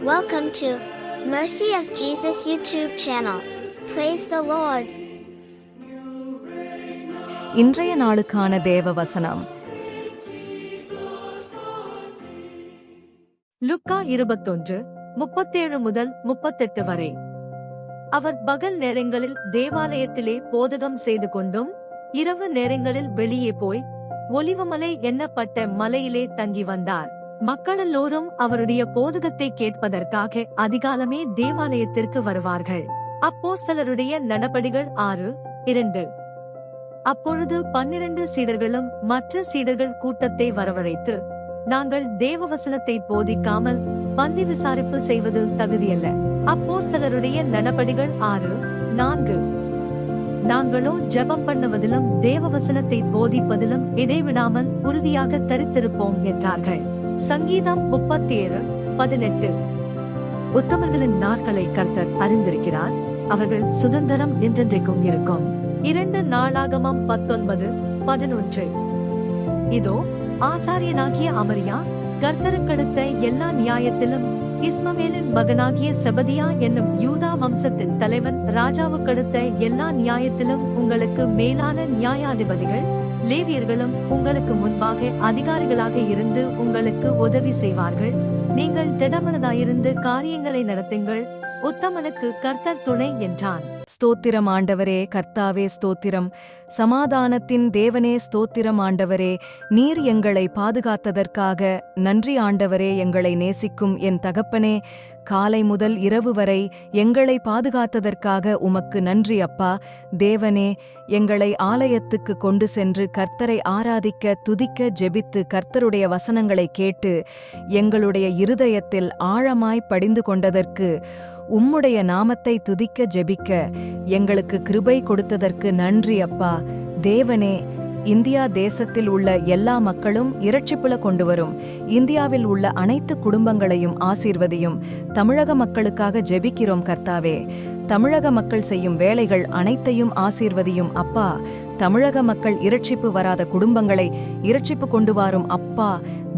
Welcome to Mercy of Jesus YouTube channel. Praise the Lord. இன்றைய நாளுக்கான தேவ வசனம் லுக்கா 21:37 முதல் 38 வரை. அவர் பகல் நேரங்களில் தேவாலயத்திலே போதகம் செய்து கொண்டும் இரவு நேரங்களில் வெளியே போய் ஒலிவமலை எண்ணப்பட்ட மலையிலே தங்கி வந்தார். மக்களெல்லோரும் அவருடைய போதகத்தை கேட்பதற்காக அதிகாலமே தேவாலயத்திற்கு வருவார்கள். அப்போஸ்தலருடைய நடபடிகள் 6:2. அப்பொழுது 12 சீடர்களும் மற்ற சீடர்கள் கூட்டத்தை வரவழைத்து, நாங்கள் தேவவசனத்தை போதிக்காமல் பந்தி விசாரிப்பு செய்வது தகுதியல்ல. அப்போஸ்தலருடைய நடபடிகள் 6:4. நாங்களோ ஜெபம் பண்ணுவதிலும் தேவவசனத்தை போதிப்பதிலும் இடைவிடாமல் உறுதியாக தரித்திருப்போம் என்றார்கள். சங்கீதம் 37:18. உத்தமர்களின் நாட்களை கர்த்தர் அறிந்திருக்கிறார், அவர்கள் சுதந்திரம் என்றென்றைக்கும் இருக்கும். 2 நாளாகமம் 19:11. இதோ ஆசாரியனாகிய அமரியா கர்த்தருக்கடுத்த எல்லா நியாயத்திலும் இஸ்மவேலின் மகனாகிய செபதியா என்னும் யூதா வம்சத்தின் தலைவன் ராஜாவுக்கடுத்த எல்லா நியாயத்திலும் உங்களுக்கு மேலான நியாயாதிபதிகள் லேவியர்களும் உங்களுக்கு முன்பாக அதிகாரிகளாக இருந்து உங்களுக்கு உதவி செய்வார்கள். நீங்கள் திடமனதாயிருந்து காரியங்களை நடத்துங்கள், உத்தமனுக்கு கர்த்தர் துணை என்றான். ஸ்தோத்திரம் ஆண்டவரே, கர்த்தாவே ஸ்தோத்திரம். சமாதானத்தின் தேவனே ஸ்தோத்திரம் ஆண்டவரே, நீர் எங்களை பாதுகாத்ததற்காக நன்றி ஆண்டவரே. எங்களை நேசிக்கும் என் தகப்பனே, காலை முதல் இரவு வரை எங்களை பாதுகாத்ததற்காக உமக்கு நன்றி அப்பா. தேவனே, எங்களை ஆலயத்துக்கு கொண்டு சென்று கர்த்தரை ஆராதிக்க, துதிக்க, ஜெபித்து கர்த்தருடைய வசனங்களை கேட்டு எங்களுடைய இருதயத்தில் ஆழமாய் படிந்து கொண்டதற்கு, உம்முடைய நாமத்தை துதிக்க ஜெபிக்க எங்களுக்கு கிருபை கொடுத்ததற்கு நன்றி அப்பா. தேவனே, இந்தியா தேசத்தில் உள்ள எல்லா மக்களும் இரட்சிப்புல கொண்டு வரும். இந்தியாவில் உள்ள அனைத்து குடும்பங்களையும் ஆசீர்வதியும். தமிழக மக்களுக்காக ஜெபிக்கிறோம் கர்த்தாவே. தமிழக மக்கள் செய்யும் வேலைகள் அனைத்தையும் ஆசீர்வதியும் அப்பா. தமிழக மக்கள் இரட்சிப்பு வராத குடும்பங்களை இரட்சிப்பு கொண்டு வாரும் அப்பா.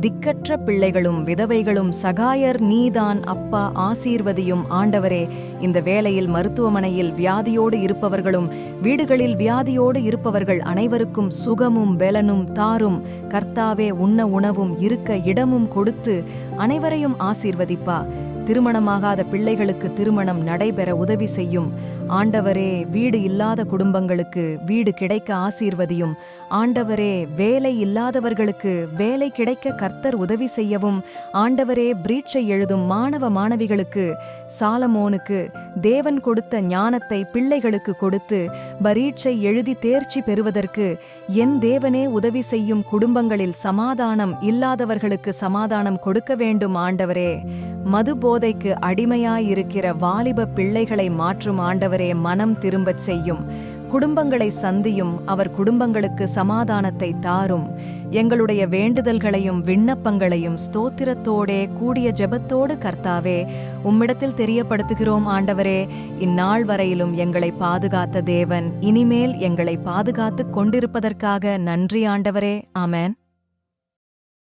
திக்கற்ற பிள்ளைகளும் விதவைகளும் சகாயர் நீதான் அப்பா, ஆசீர்வதியும் ஆண்டவரே. இந்த வேளையில் மருத்துவமனையில் வியாதியோடு இருப்பவர்களும் வீடுகளில் வியாதியோடு இருப்பவர்கள் அனைவருக்கும் சுகமும் பெலனும் தாரும் கர்த்தாவே. உண்ண உணவும் இருக்க இடமும் கொடுத்து அனைவரையும் ஆசீர்வதிப்பா. திருமணமாகாத பிள்ளைகளுக்கு திருமணம் நடைபெற உதவி செய்யும் ஆண்டவரே. வீடு இல்லாத குடும்பங்களுக்கு வீடு கிடைக்க ஆசீர்வதியும் ஆண்டவரே. வேலை இல்லாதவர்களுக்கு வேலை கிடைக்க கர்த்தர் உதவி செய்யவும் ஆண்டவரே. பிரீட்சை எழுதும் மாணவ மாணவிகளுக்கு சாலமோனுக்கு தேவன் கொடுத்த ஞானத்தை பிள்ளைகளுக்கு கொடுத்து பரீட்சை எழுதி தேர்ச்சி பெறுவதற்கு என் தேவனே உதவி செய்யும். குடும்பங்களில் சமாதானம் இல்லாதவர்களுக்கு சமாதானம் கொடுக்க வேண்டும் ஆண்டவரே. மது போதைக்கு அடிமையாயிருக்கிற வாலிப பிள்ளைகளை மாற்றும் ஆண்டவரே. மனம் திரும்பச் செய்யும். குடும்பங்களை சந்தியும். அவர் குடும்பங்களுக்கு சமாதானத்தை தாரும். எங்களுடைய வேண்டுதல்களையும் விண்ணப்பங்களையும் ஸ்தோத்திரத்தோடே கூடிய ஜெபத்தோடு கர்த்தாவே உம்மிடத்தில் தெரியப்படுத்துகிறோம் ஆண்டவரே. இந்நாள் வரையிலும் எங்களை பாதுகாத்த தேவன் இனிமேல் எங்களை பாதுகாத்துக் கொண்டிருப்பதற்காக நன்றி ஆண்டவரே. ஆமென்.